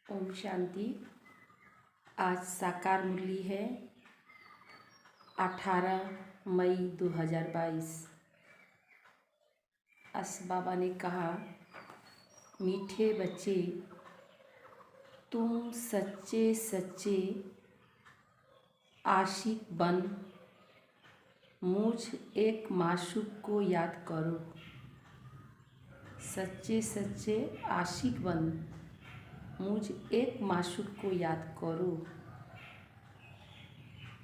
ओम शांति। आज साकार मुरली है 18 मई 2022। अस बाबा ने कहा, मीठे बच्चे, तुम सच्चे सच्चे आशिक बन मुझ एक माशूक को याद करो। सच्चे सच्चे आशिक बन मुझ एक माशूक को याद करो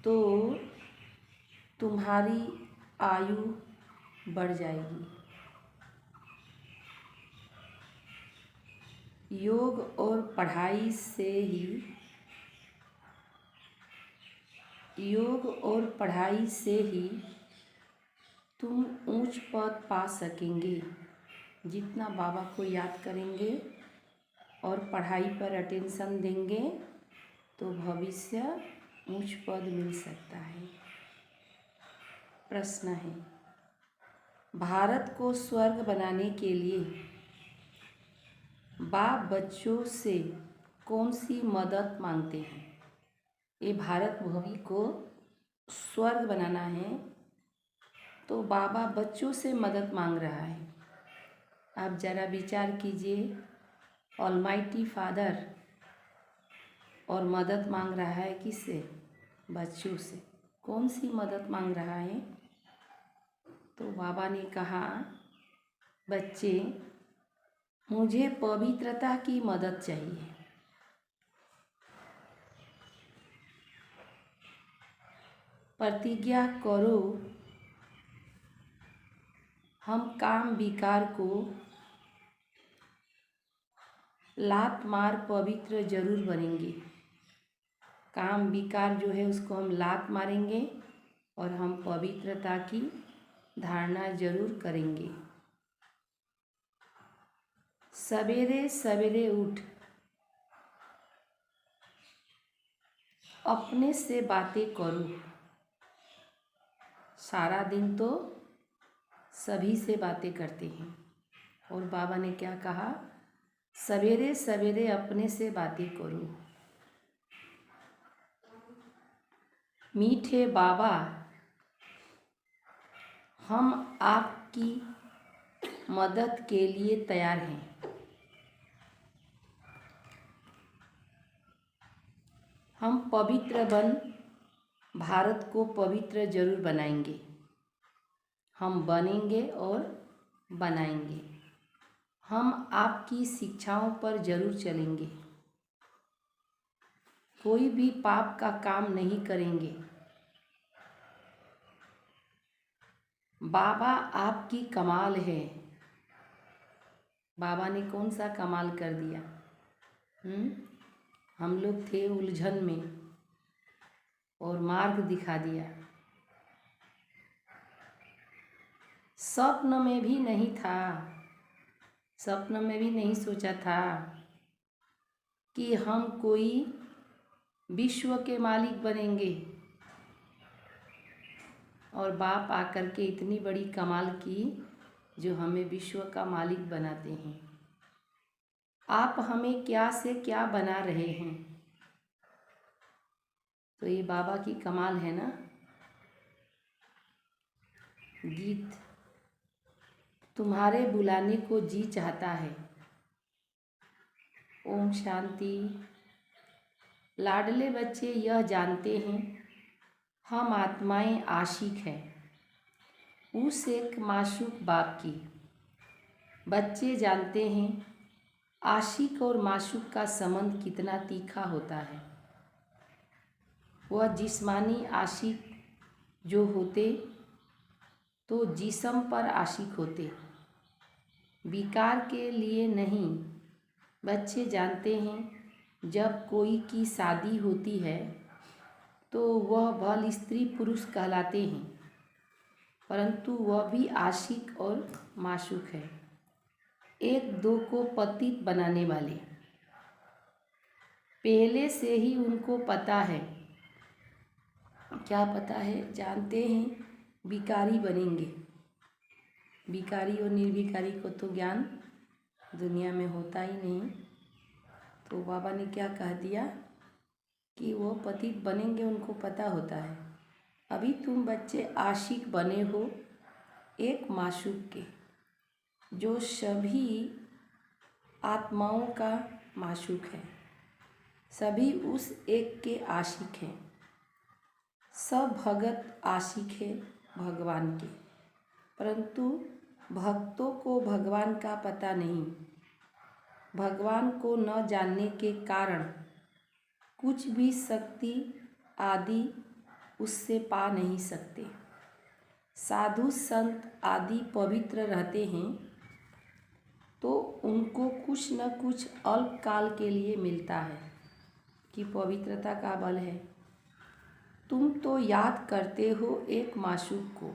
तो तुम्हारी आयु बढ़ जाएगी। योग और पढ़ाई से ही तुम ऊंच पद पा सकेंगे। जितना बाबा को याद करेंगे और पढ़ाई पर अटेंशन देंगे तो भविष्य ऊंच पद मिल सकता है। प्रश्न है, भारत को स्वर्ग बनाने के लिए बाप बच्चों से कौन सी मदद मांगते हैं? ये भारत भूमि को स्वर्ग बनाना है तो बाबा बच्चों से मदद मांग रहा है। आप ज़रा विचार कीजिए, ऑलमाइटी फादर और मदद मांग रहा है किससे? बच्चों से। कौन सी मदद मांग रहा है? तो बाबा ने कहा, बच्चे, मुझे पवित्रता की मदद चाहिए। प्रतिज्ञा करो, हम काम विकार को लात मार पवित्र जरूर बनेंगे। काम विकार जो है उसको हम लात मारेंगे और हम पवित्रता की धारणा जरूर करेंगे। सवेरे सवेरे उठ अपने से बातें करो। सारा दिन तो सभी से बातें करते हैं और बाबा ने क्या कहा? सवेरे सवेरे अपने से बातें करो। मीठे बाबा, हम आपकी मदद के लिए तैयार हैं। हम पवित्र बन भारत को पवित्र जरूर बनाएंगे। हम बनेंगे और बनाएंगे। हम आपकी शिक्षाओं पर जरूर चलेंगे। कोई भी पाप का काम नहीं करेंगे। बाबा आपकी कमाल है। बाबा ने कौन सा कमाल कर दिया? हम लोग थे उलझन में और मार्ग दिखा दिया। स्वप्न में भी नहीं सोचा था कि हम कोई विश्व के मालिक बनेंगे और बाप आकर के इतनी बड़ी कमाल की जो हमें विश्व का मालिक बनाते हैं। आप हमें क्या से क्या बना रहे हैं? तो ये बाबा की कमाल है ना। गीत, तुम्हारे बुलाने को जी चाहता है। ओम शांति। लाडले बच्चे यह जानते हैं, हम आत्माएं आशिक हैं उस एक माशूक बाप की। बच्चे जानते हैं आशिक और माशूक का संबंध कितना तीखा होता है। वह जिस्मानी आशिक जो होते तो जिस्म पर आशिक होते, विकार के लिए नहीं। बच्चे जानते हैं जब कोई की शादी होती है तो वह भल स्त्री पुरुष कहलाते हैं, परंतु वह भी आशिक और माशूक है, एक दो को पतित बनाने वाले। पहले से ही उनको पता है। क्या पता है? जानते हैं विकारी बनेंगे। विकारी और निर्विकारी को तो ज्ञान दुनिया में होता ही नहीं, तो बाबा ने क्या कह दिया कि वो पतित बनेंगे, उनको पता होता है। अभी तुम बच्चे आशिक बने हो एक माशूक के, जो सभी आत्माओं का माशूक है। सभी उस एक के आशिक हैं। सब भगत आशिक है भगवान के, परंतु भक्तों को भगवान का पता नहीं। भगवान को न जानने के कारण कुछ भी शक्ति आदि उससे पा नहीं सकते। साधु संत आदि पवित्र रहते हैं तो उनको कुछ न कुछ अल्पकाल के लिए मिलता है कि पवित्रता का बल है। तुम तो याद करते हो एक माशूक को,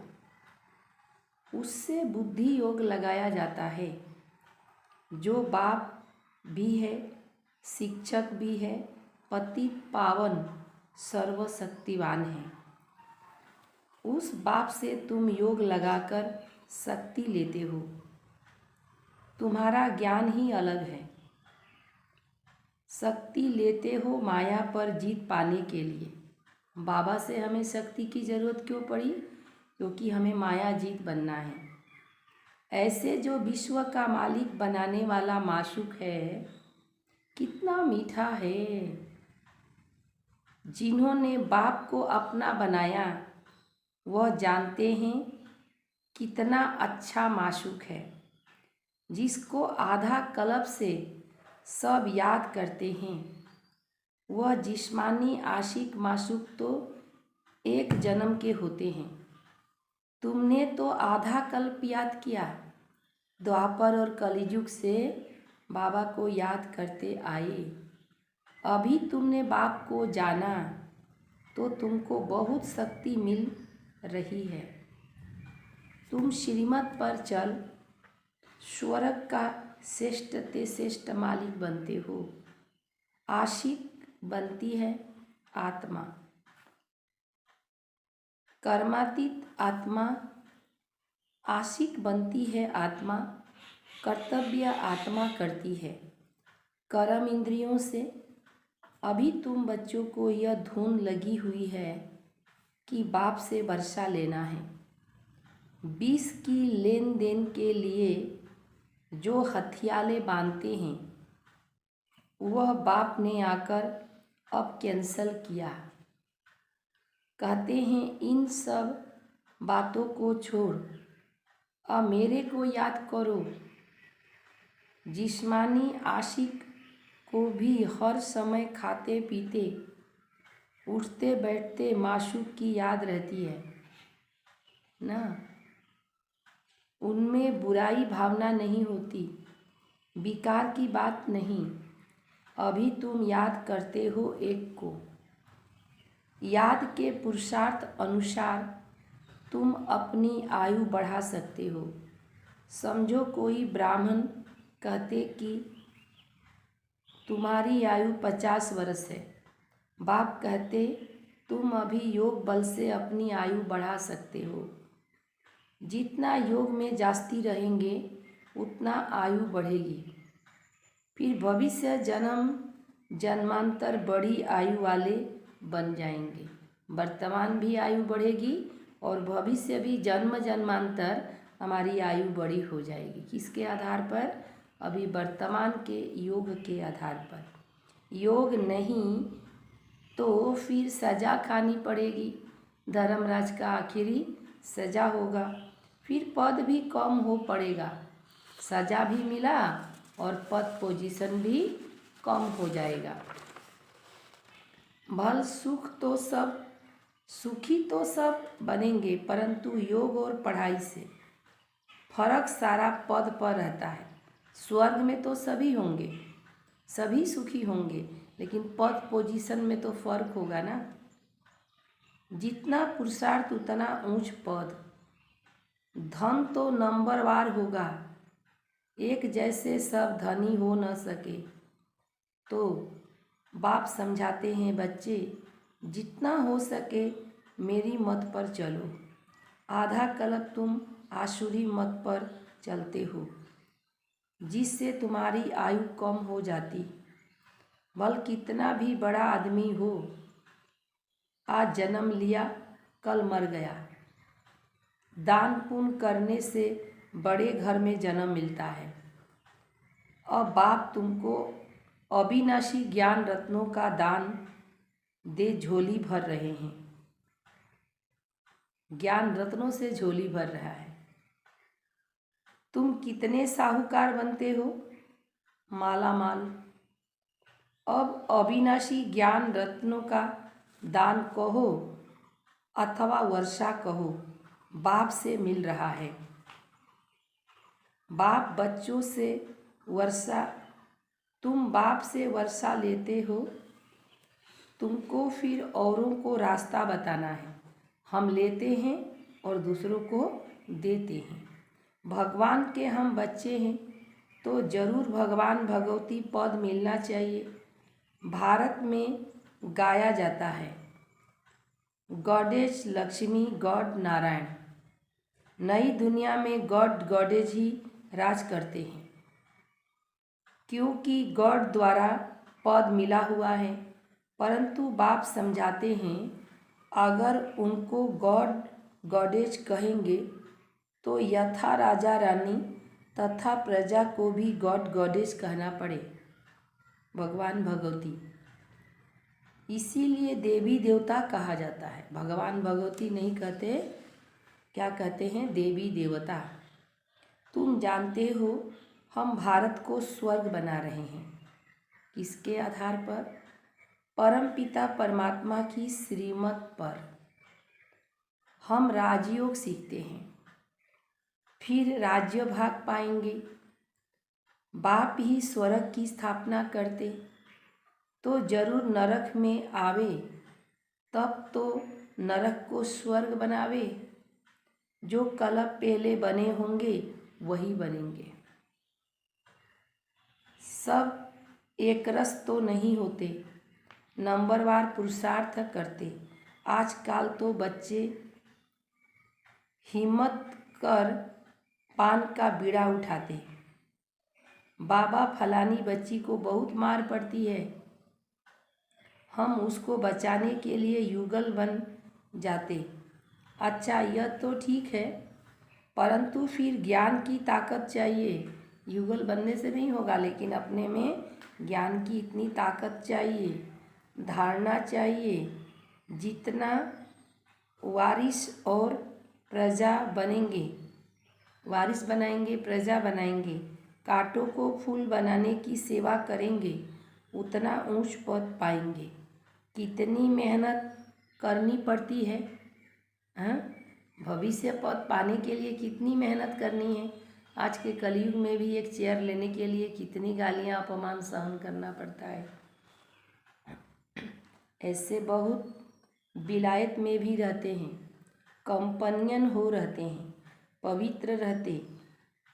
उससे बुद्धि योग लगाया जाता है, जो बाप भी है, शिक्षक भी है, पति पावन सर्वशक्तिवान है। उस बाप से तुम योग लगाकर शक्ति लेते हो। तुम्हारा ज्ञान ही अलग है। शक्ति लेते हो माया पर जीत पाने के लिए। बाबा से हमें शक्ति की ज़रूरत क्यों पड़ी? क्योंकि हमें माया जीत बनना है। ऐसे जो विश्व का मालिक बनाने वाला माशूक है, कितना मीठा है। जिन्होंने बाप को अपना बनाया वह जानते हैं कितना अच्छा माशूक है। जिसको आधा कल्प से सब याद करते हैं, वह जिस्मानी आशिक माशूक तो एक जन्म के होते हैं। तुमने तो आधा कल्प याद किया। द्वापर और कलियुग से बाबा को याद करते आए। अभी तुमने बाप को जाना तो तुमको बहुत शक्ति मिल रही है। तुम श्रीमत पर चल स्वर्ग का श्रेष्ठ ते श्रेष्ठ मालिक बनते हो। आशिक बनती है आत्मा, कर्मातीत आत्मा। आशिक बनती है आत्मा, कर्तव्य आत्मा करती है कर्म इंद्रियों से। अभी तुम बच्चों को यह धुन लगी हुई है कि बाप से वर्षा लेना है। 20 की लेन देन के लिए जो हथियाले बांधते हैं, वह बाप ने आकर अब कैंसल किया। कहते हैं इन सब बातों को छोड़ अब मेरे को याद करो। जिस्मानी आशिक को भी हर समय खाते पीते उठते बैठते माशूक की याद रहती है ना। उनमें बुराई भावना नहीं होती, विकार की बात नहीं। अभी तुम याद करते हो एक को। याद के पुरुषार्थ अनुसार तुम अपनी आयु बढ़ा सकते हो। समझो कोई ब्राह्मण कहते कि तुम्हारी आयु 50 वर्ष है। बाप कहते तुम अभी योग बल से अपनी आयु बढ़ा सकते हो। जितना योग में जास्ती रहेंगे उतना आयु बढ़ेगी। फिर भविष्य जन्म जन्मांतर बड़ी आयु वाले बन जाएंगे। वर्तमान भी आयु बढ़ेगी और भविष्य भी जन्म जन्मांतर हमारी आयु बड़ी हो जाएगी। किसके आधार पर? अभी वर्तमान के योग के आधार पर। योग नहीं तो फिर सज़ा खानी पड़ेगी। धर्मराज का आखिरी सज़ा होगा। फिर पद भी कम हो पड़ेगा। सज़ा भी मिला और पद पोजीशन भी कम हो जाएगा। भल सुखी तो सब बनेंगे, परंतु योग और पढ़ाई से फर्क सारा पद पर रहता है। स्वर्ग में तो सभी होंगे, सभी सुखी होंगे, लेकिन पद पोजीशन में तो फर्क होगा ना। जितना पुरुषार्थ उतना ऊंच पद। धन तो नंबरवार होगा, एक जैसे सब धनी हो न सके। तो बाप समझाते हैं बच्चे जितना हो सके मेरी मत पर चलो। आधा कल्प तुम आसुरी मत पर चलते हो, जिससे तुम्हारी आयु कम हो जाती। भल कितना भी बड़ा आदमी हो, आज जन्म लिया कल मर गया। दान पुण्य करने से बड़े घर में जन्म मिलता है। अब बाप तुमको अविनाशी ज्ञान रत्नों का दान दे झोली भर रहे हैं। ज्ञान रत्नों से झोली भर रहा है। तुम कितने साहूकार बनते हो, माला माल। अब अविनाशी ज्ञान रत्नों का दान कहो अथवा वर्षा कहो, बाप से मिल रहा है। बाप बच्चों से वर्षा, तुम बाप से वर्षा लेते हो, तुमको फिर औरों को रास्ता बताना है। हम लेते हैं और दूसरों को देते हैं। भगवान के हम बच्चे हैं तो जरूर भगवान भगवती पद मिलना चाहिए। भारत में गाया जाता है, गॉडेज लक्ष्मी गॉड नारायण। नई दुनिया में गॉड गॉडेज ही राज करते हैं, क्योंकि गॉड द्वारा पद मिला हुआ है। परंतु बाप समझाते हैं, अगर उनको गॉड गॉडेज कहेंगे तो यथा राजा रानी तथा प्रजा को भी गॉड गॉडेज कहना पड़े, भगवान भगवती। इसीलिए देवी देवता कहा जाता है। भगवान भगवती नहीं कहते, क्या कहते हैं? देवी देवता। तुम जानते हो हम भारत को स्वर्ग बना रहे हैं। किसके आधार पर? परमपिता परमात्मा की श्रीमत पर। हम राजयोग सीखते हैं, फिर राज्य भाग पाएंगे। बाप ही स्वर्ग की स्थापना करते तो जरूर नरक में आवे, तब तो नरक को स्वर्ग बनावे। जो कलप पहले बने होंगे वही बनेंगे। सब एक रस तो नहीं होते, नंबरवार पुरुषार्थ करते। आजकल तो बच्चे हिम्मत कर पान का बीड़ा उठाते। बाबा फलानी बच्ची को बहुत मार पड़ती है, हम उसको बचाने के लिए युगल बन जाते। अच्छा, यह तो ठीक है, परंतु फिर ज्ञान की ताकत चाहिए। युगल बनने से नहीं होगा, लेकिन अपने में ज्ञान की इतनी ताकत चाहिए, धारणा चाहिए। जितना वारिस और प्रजा बनेंगे, वारिस बनाएंगे, प्रजा बनाएंगे, कांटों को फूल बनाने की सेवा करेंगे, उतना ऊंच पद पाएंगे। कितनी मेहनत करनी पड़ती है, हाँ? भविष्य पद पाने के लिए कितनी मेहनत करनी है। आज के कलयुग में भी एक चेयर लेने के लिए कितनी गालियाँ अपमान सहन करना पड़ता है। ऐसे बहुत विलायत में भी रहते हैं, कंपनियन हो रहते हैं, पवित्र रहते,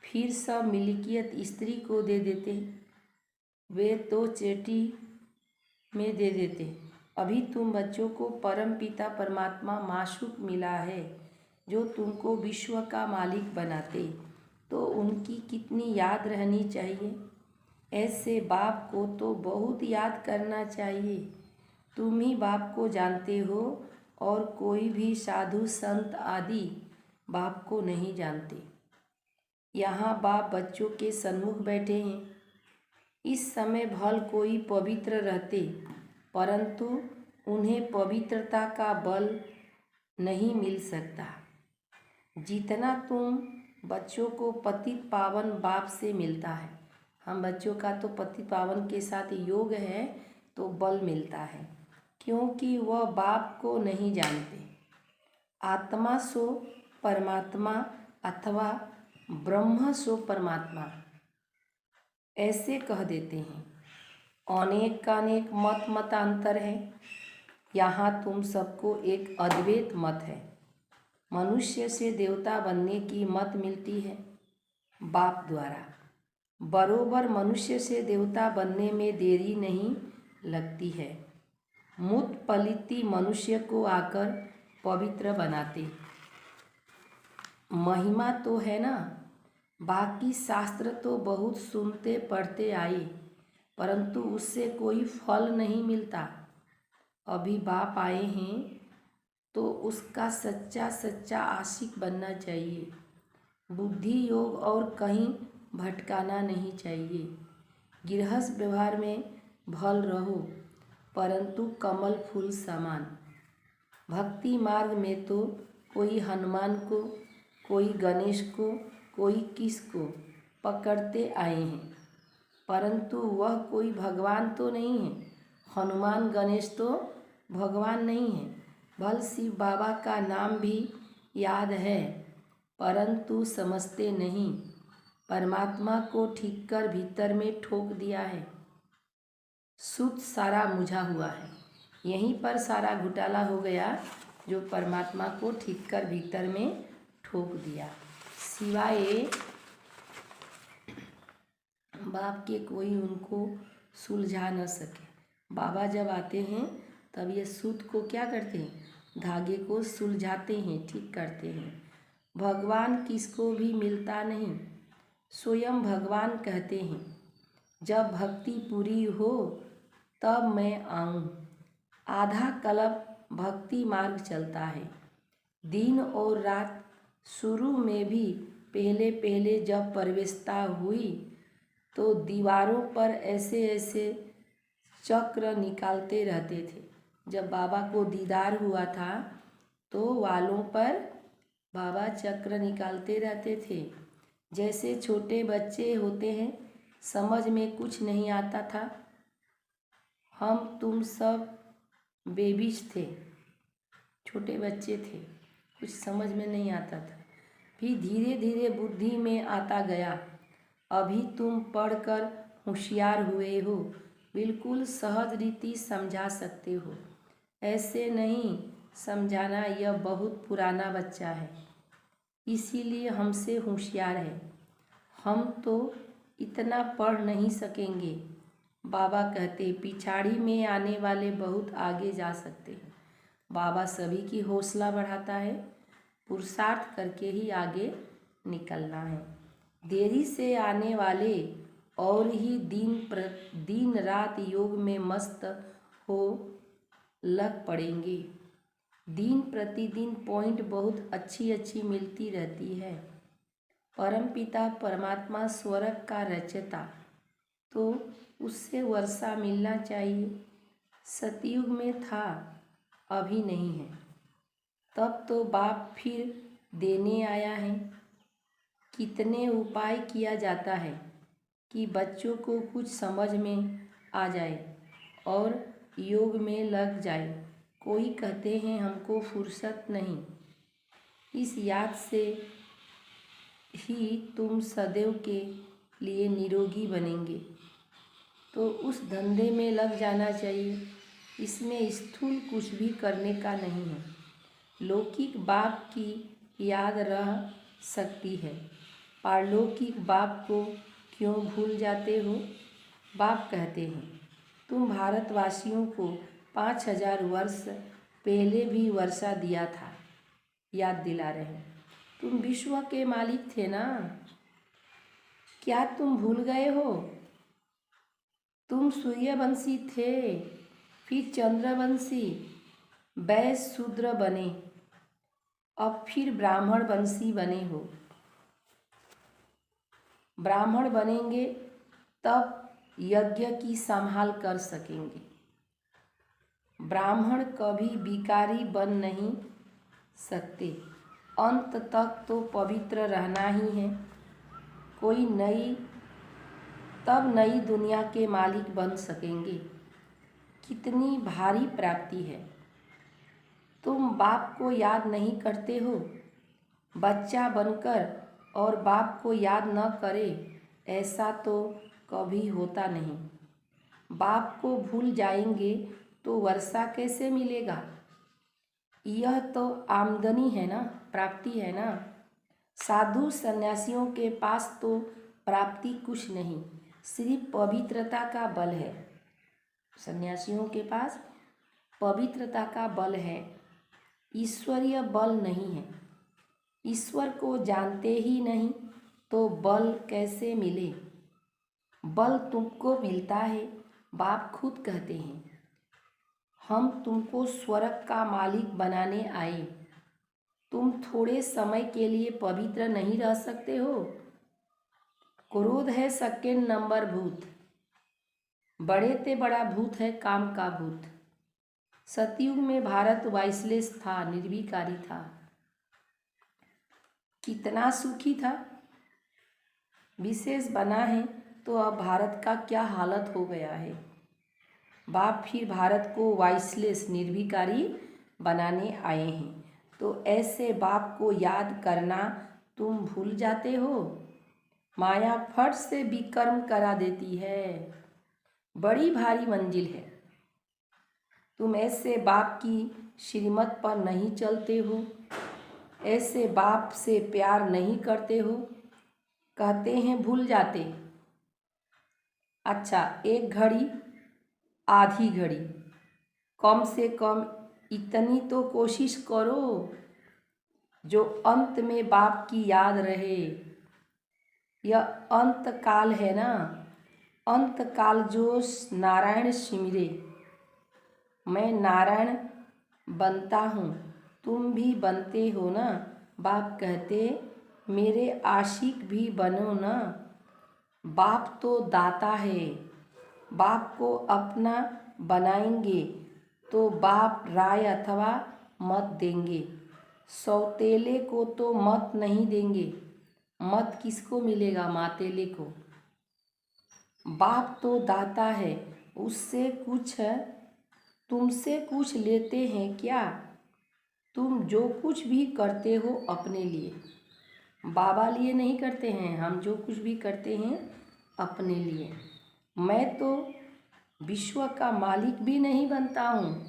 फिर सब मिल्कियत स्त्री को दे देते, वे तो चेटी में दे देते। अभी तुम बच्चों को परम पिता परमात्मा माशूक मिला है, जो तुमको विश्व का मालिक बनाते, तो उनकी कितनी याद रहनी चाहिए। ऐसे बाप को तो बहुत याद करना चाहिए। तुम ही बाप को जानते हो और कोई भी साधु संत आदि बाप को नहीं जानते। यहाँ बाप बच्चों के सन्मुख बैठे हैं। इस समय भल कोई पवित्र रहते, परंतु उन्हें पवित्रता का बल नहीं मिल सकता जितना तुम बच्चों को पतित पावन बाप से मिलता है। हम बच्चों का तो पतित पावन के साथ योग है तो बल मिलता है, क्योंकि वह बाप को नहीं जानते। आत्मा सो परमात्मा अथवा ब्रह्म सो परमात्मा ऐसे कह देते हैं। अनेक का अनेक मत मतांतर है, यहाँ तुम सबको एक अद्वैत मत है। मनुष्य से देवता बनने की मत मिलती है बाप द्वारा। बरोबर मनुष्य से देवता बनने में देरी नहीं लगती है। मुत पलिति मनुष्य को आकर पवित्र बनाते। महिमा तो है ना, बाकी शास्त्र तो बहुत सुनते पढ़ते आए, परंतु उससे कोई फल नहीं मिलता। अभी बाप आए हैं तो उसका सच्चा सच्चा आशिक बनना चाहिए। बुद्धि योग और कहीं भटकाना नहीं चाहिए। गृहस्थ व्यवहार में भल रहो, परंतु कमल फूल समान। भक्ति मार्ग में तो कोई हनुमान को, कोई गणेश को, कोई किस को पकड़ते आए हैं, परंतु वह कोई भगवान तो नहीं है। हनुमान गणेश तो भगवान नहीं है। भल शिव बाबा का नाम भी याद है, परंतु समझते नहीं। परमात्मा को ठीक कर भीतर में ठोक दिया है। सूत सारा मुझा हुआ है। यहीं पर सारा घोटाला हो गया, जो परमात्मा को ठीक कर भीतर में ठोक दिया। सिवाय बाप के कोई उनको सुलझा न सके। बाबा जब आते हैं तब ये सूत को क्या करते हैं, धागे को सुलझाते हैं, ठीक करते हैं। भगवान किसको भी मिलता नहीं, स्वयं भगवान कहते हैं, जब भक्ति पूरी हो तब मैं आऊँ। आधा कल्प भक्ति मार्ग चलता है। दिन और रात शुरू में भी पहले पहले जब प्रवेशता हुई तो दीवारों पर ऐसे ऐसे चक्र निकालते रहते थे। जब बाबा को दीदार हुआ था तो वालों पर बाबा चक्र निकालते रहते थे। जैसे छोटे बच्चे होते हैं, समझ में कुछ नहीं आता था। हम तुम सब बेबीज थे, छोटे बच्चे थे, कुछ समझ में नहीं आता था। फिर धीरे धीरे बुद्धि में आता गया। अभी तुम पढ़कर होशियार हुए हो, बिल्कुल सहज रीति समझा सकते हो। ऐसे नहीं समझाना, यह बहुत पुराना बच्चा है, इसीलिए हमसे होशियार है। हम तो इतना पढ़ नहीं सकेंगे। बाबा कहते पिछाड़ी में आने वाले बहुत आगे जा सकते हैं। बाबा सभी की हौसला बढ़ाता है, पुरुषार्थ करके ही आगे निकलना है। देरी से आने वाले और ही दिन रात योग में मस्त हो लग पड़ेंगे। दिन प्रतिदिन पॉइंट बहुत अच्छी अच्छी मिलती रहती है। परमपिता परमात्मा स्वर्ग का रचयिता, तो उससे वर्षा मिलना चाहिए। सतयुग में था, अभी नहीं है। तब तो बाप फिर देने आया है। कितने उपाय किया जाता है कि बच्चों को कुछ समझ में आ जाए और योग में लग जाए। कोई कहते हैं हमको फुर्सत नहीं। इस याद से ही तुम सदैव के लिए निरोगी बनेंगे, तो उस धंधे में लग जाना चाहिए। इसमें स्थूल कुछ भी करने का नहीं है। लौकिक बाप की याद रह सकती है, पारलौकिक बाप को क्यों भूल जाते हो। बाप कहते हैं तुम भारतवासियों को 5000 वर्ष पहले भी वर्षा दिया था, याद दिला रहे हैं। तुम विश्व के मालिक थे ना, क्या तुम भूल गए हो। तुम सूर्यवंशी थे, फिर चंद्रवंशी, वैश्य शूद्र बने, अब फिर ब्राह्मण वंशी बने हो। ब्राह्मण बनेंगे तब यज्ञ की संभाल कर सकेंगे। ब्राह्मण कभी भिखारी बन नहीं सकते। अंत तक तो पवित्र रहना ही है। कोई तब नई दुनिया के मालिक बन सकेंगे। कितनी भारी प्राप्ति है। तुम बाप को याद नहीं करते हो। बच्चा बनकर और बाप को याद न करे, ऐसा तो कभी होता नहीं। बाप को भूल जाएंगे तो वर्षा कैसे मिलेगा। यह तो आमदनी है ना, प्राप्ति है ना। साधु सन्यासियों के पास तो प्राप्ति कुछ नहीं, सिर्फ पवित्रता का बल है। सन्यासियों के पास पवित्रता का बल है, ईश्वरीय बल नहीं है। ईश्वर को जानते ही नहीं तो बल कैसे मिले। बल तुमको मिलता है। बाप खुद कहते हैं, हम तुमको स्वर्ग का मालिक बनाने आए। तुम थोड़े समय के लिए पवित्र नहीं रह सकते हो। क्रोध है सेकंड नंबर भूत, बड़े ते बड़ा भूत है काम का भूत। सतयुग में भारत वाइसलेस था, निर्विकारी था, कितना सुखी था। विशेष बना है तो अब भारत का क्या हालत हो गया है। बाप फिर भारत को वाइसलेस निर्विकारी बनाने आए हैं। तो ऐसे बाप को याद करना तुम भूल जाते हो। माया फट से विकर्म करा देती है, बड़ी भारी मंजिल है। तुम ऐसे बाप की श्रीमत पर नहीं चलते हो, ऐसे बाप से प्यार नहीं करते हो। कहते हैं भूल जाते। अच्छा, एक घड़ी आधी घड़ी, कम से कम इतनी तो कोशिश करो जो अंत में बाप की याद रहे। यह अंत काल है ना, अंत काल जो नारायण सिमरे। मैं नारायण बनता हूँ, तुम भी बनते हो ना। बाप कहते मेरे आशिक भी बनो ना। बाप तो दाता है, बाप को अपना बनाएंगे तो बाप राय अथवा मत देंगे। सौतेले को तो मत नहीं देंगे। मत किसको मिलेगा? मातेले को। बाप तो दाता है, उससे कुछ तुमसे कुछ लेते हैं क्या? तुम जो कुछ भी करते हो अपने लिए, बाबा लिए नहीं करते हैं। हम जो कुछ भी करते हैं अपने लिए। मैं तो विश्व का मालिक भी नहीं बनता हूँ,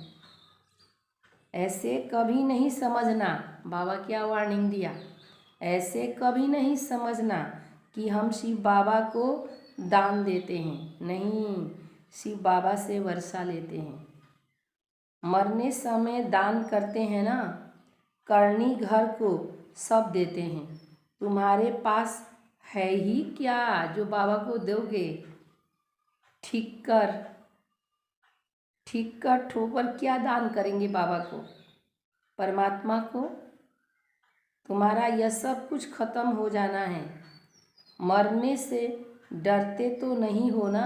ऐसे कभी नहीं समझना। बाबा क्या वार्निंग दिया, ऐसे कभी नहीं समझना कि हम शिव बाबा को दान देते हैं। नहीं, शिव बाबा से वर्षा लेते हैं। मरने समय दान करते हैं ना, करनी घर को सब देते हैं। तुम्हारे पास है ही क्या जो बाबा को दोगे? ठिक्कर ठिक्कर ठोकर क्या दान करेंगे बाबा को, परमात्मा को? तुम्हारा यह सब कुछ खत्म हो जाना है। मरने से डरते तो नहीं हो ना?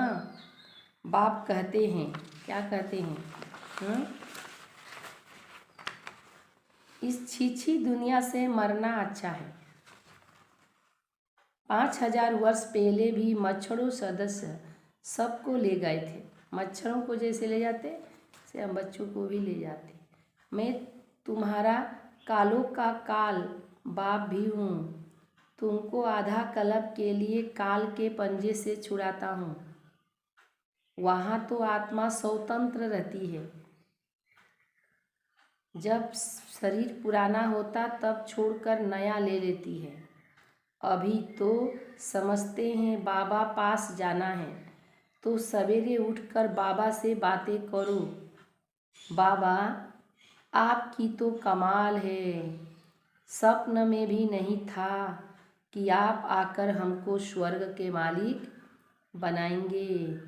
बाप कहते हैं, क्या कहते हैं? इस छीछी दुनिया से मरना अच्छा है। 5000 वर्ष पहले भी मच्छरों सदस्य सबको ले गए थे। मच्छरों को जैसे ले जाते से हम बच्चों को भी ले जाते। मैं तुम्हारा कालों का काल बाप भी हूँ। तुमको आधा कल्प के लिए काल के पंजे से छुड़ाता हूँ। वहाँ तो आत्मा स्वतंत्र रहती है। जब शरीर पुराना होता तब छोड़कर नया ले लेती है। अभी तो समझते हैं बाबा पास जाना है, तो सवेरे उठकर बाबा से बातें करो। बाबा आपकी तो कमाल है, स्वप्न में भी नहीं था कि आप आकर हमको स्वर्ग के मालिक बनाएंगे।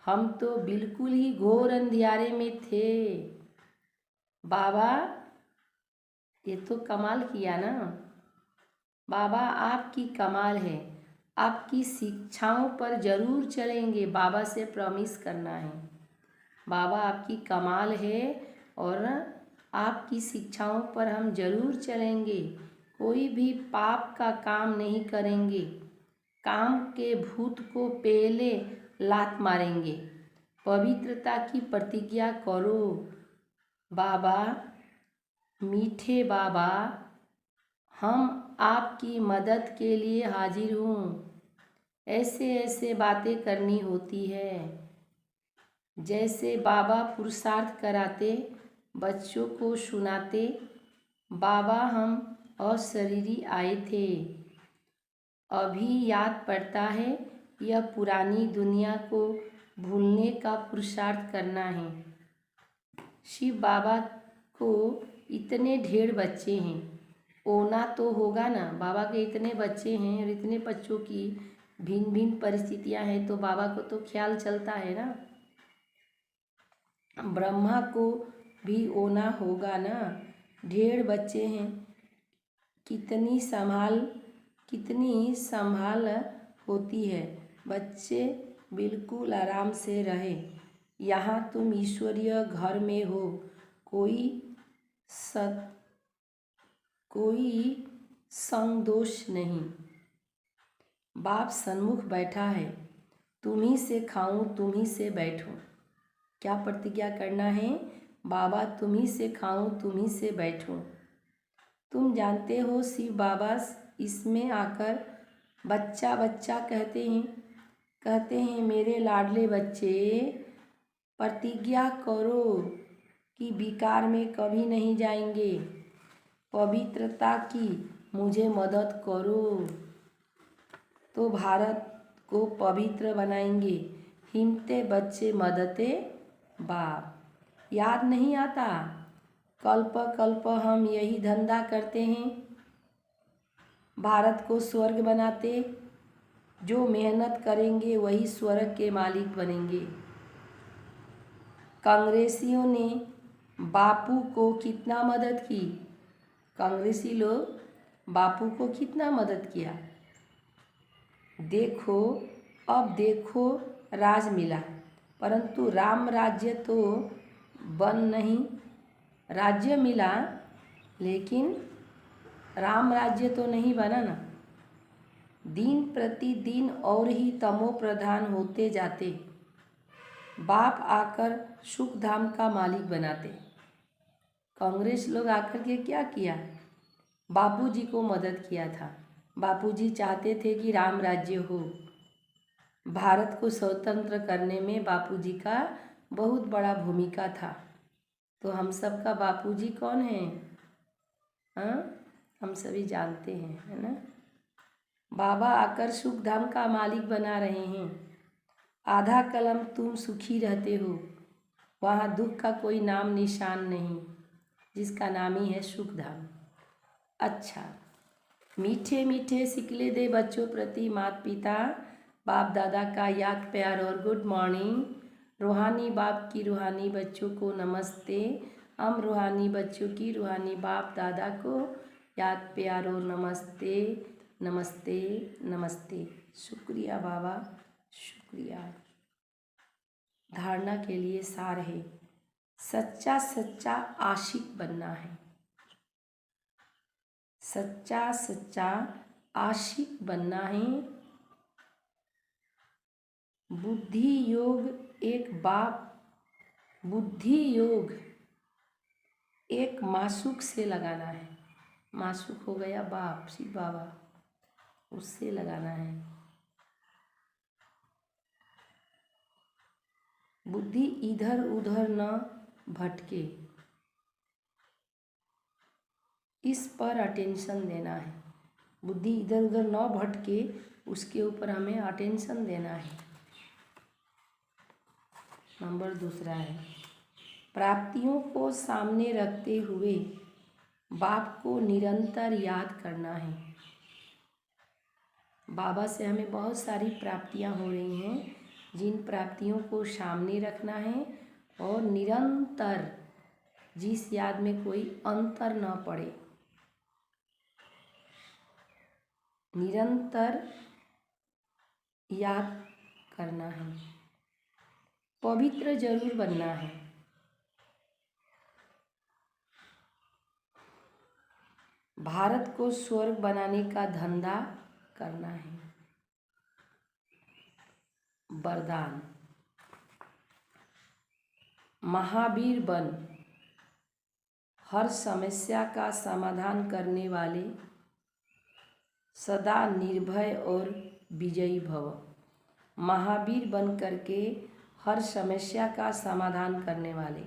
हम तो बिल्कुल ही घोर अंधियारे में थे। बाबा ये तो कमाल किया ना। बाबा आपकी कमाल है, आपकी शिक्षाओं पर ज़रूर चलेंगे। बाबा से प्रॉमिस करना है, बाबा आपकी कमाल है और आपकी शिक्षाओं पर हम ज़रूर चलेंगे। कोई भी पाप का काम नहीं करेंगे। काम के भूत को पहले लात मारेंगे। पवित्रता की प्रतिज्ञा करो। बाबा मीठे बाबा, हम आपकी मदद के लिए हाजिर हूँ। ऐसे ऐसे बातें करनी होती है जैसे बाबा पुरुषार्थ कराते, बच्चों को सुनाते। बाबा हम अशरीरी आए थे, अभी याद पड़ता है। यह पुरानी दुनिया को भूलने का पुरुषार्थ करना है। शिव बाबा को इतने ढेर बच्चे हैं, होना तो होगा ना। बाबा के इतने बच्चे हैं और इतने बच्चों की भिन्न भिन्न परिस्थितियां हैं तो बाबा को तो ख्याल चलता है ना। ब्रह्मा को भी होना होगा ना, ढेर बच्चे हैं, कितनी संभाल होती है। बच्चे बिल्कुल आराम से रहे, यहाँ तुम ईश्वरीय घर में हो, कोई संग दोष नहीं। बाप सन्मुख बैठा है, तुम्ही से खाऊं तुम्ही से बैठूं। क्या प्रतिज्ञा करना है? बाबा तुम्ही से खाऊं तुम्ही से बैठूं। तुम जानते हो शिव बाबा इसमें आकर बच्चा बच्चा कहते हैं मेरे लाडले बच्चे, प्रतिज्ञा करो कि विकार में कभी नहीं जाएंगे, पवित्रता की मुझे मदद करो तो भारत को पवित्र बनाएंगे। हिम्मते बच्चे मदते बाप। याद नहीं आता? कल्प कल्प हम यही धंधा करते हैं, भारत को स्वर्ग बनाते। जो मेहनत करेंगे वही स्वर्ग के मालिक बनेंगे। कांग्रेसियों ने बापू को कितना मदद की? कांग्रेसी लोग बापू को कितना मदद किया? देखो अब देखो राज मिला, परंतु राम राज्य तो बन नहीं। राज्य मिला लेकिन राम राज्य तो नहीं बना ना। दिन प्रतिदिन और ही तमो प्रधान होते जाते, बाप आकर सुख धाम का मालिक बनाते। कांग्रेस लोग आकर के क्या किया? बापूजी को मदद किया था। बापूजी चाहते थे कि राम राज्य हो। भारत को स्वतंत्र करने में बापूजी का बहुत बड़ा भूमिका था। तो हम सब का बापूजी कौन है? हाँ, हम सभी जानते हैं, है ना। बाबा आकर सुख धाम का मालिक बना रहे हैं। आधा कलम तुम सुखी रहते हो, वहाँ दुख का कोई नाम निशान नहीं, जिसका नाम ही है सुख धाम। अच्छा, मीठे मीठे सिकले दे बच्चों प्रति माता पिता बाप दादा का याद प्यार और गुड मॉर्निंग। रूहानी बाप की रूहानी बच्चों को नमस्ते। हम रूहानी बच्चों की रूहानी बाप दादा को याद प्यार और नमस्ते नमस्ते नमस्ते। शुक्रिया बाबा, शुक्रिया। धारणा के लिए सार है, सच्चा सच्चा आशिक बनना है। सच्चा सच्चा आशिक बनना है। बुद्धि योग एक मासूक से लगाना है। मासूक हो गया बाप शिव बाबा, उससे लगाना है। बुद्धि इधर उधर न भटके, इस पर अटेंशन देना है। बुद्धि इधर उधर न भटके, उसके ऊपर हमें अटेंशन देना है। नंबर दूसरा है, प्राप्तियों को सामने रखते हुए बाप को निरंतर याद करना है। बाबा से हमें बहुत सारी प्राप्तियां हो रही हैं, जिन प्राप्तियों को सामने रखना है और निरंतर, जिस याद में कोई अंतर न पड़े, निरंतर याद करना है। पवित्र जरूर बनना है। भारत को स्वर्ग बनाने का धंधा करना है। वरदान, महावीर बन, हर समस्या का समाधान करने वाले, सदा निर्भय और विजयी भव। महावीर बन करके हर समस्या का समाधान करने वाले,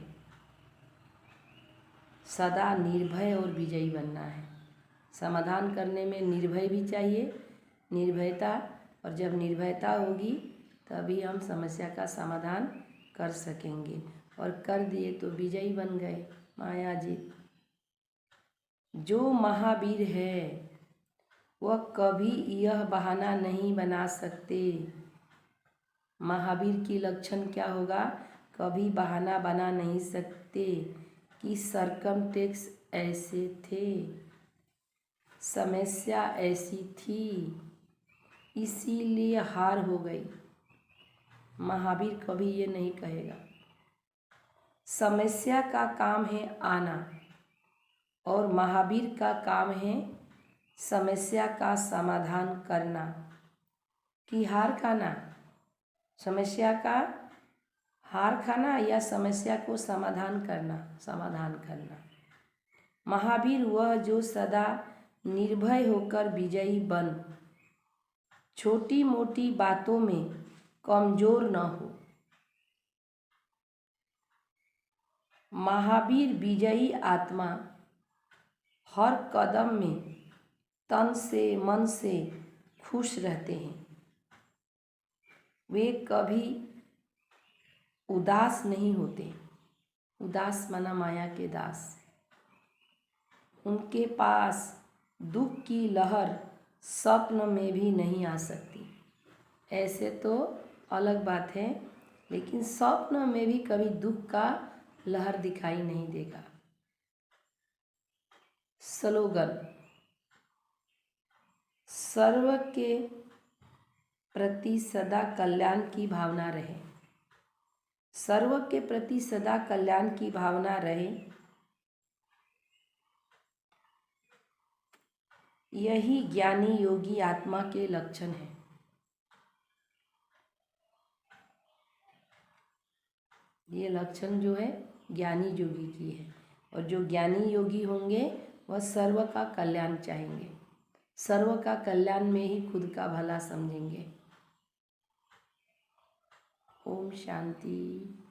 सदा निर्भय और विजयी बनना है। समाधान करने में निर्भय भी चाहिए, निर्भयता, और जब निर्भयता होगी तभी हम समस्या का समाधान कर सकेंगे, और कर दिए तो विजयी बन गए, माया जीत। जो महावीर है वह कभी यह बहाना नहीं बना सकते। महावीर की लक्षण क्या होगा? कभी बहाना बना नहीं सकते कि सरकमटेक्स ऐसे थे, समस्या ऐसी थी, इसीलिए हार हो गई। महावीर कभी ये नहीं कहेगा। समस्या का काम है आना और महावीर का काम है समस्या का समाधान करना। कि हार खाना, समस्या का हार खाना या समस्या को समाधान करना। महावीर वह जो सदा निर्भय होकर विजयी बन, छोटी मोटी बातों में कमजोर न हो। महावीर विजयी आत्मा हर कदम में तन से मन से खुश रहते हैं। वे कभी उदास नहीं होते। उदास माना माया के दास। उनके पास दुख की लहर स्वप्न में भी नहीं आ सकती। ऐसे तो अलग बात है, लेकिन स्वप्न में भी कभी दुख का लहर दिखाई नहीं देगा। स्लोगन: सर्व के प्रति सदा कल्याण की भावना रहे। सर्व के प्रति सदा कल्याण की भावना रहे, यही ज्ञानी योगी आत्मा के लक्षण हैं। ये लक्षण जो है ज्ञानी योगी की है, और जो ज्ञानी योगी होंगे वह सर्व का कल्याण चाहेंगे, सर्व का कल्याण में ही खुद का भला समझेंगे। ओम शांति।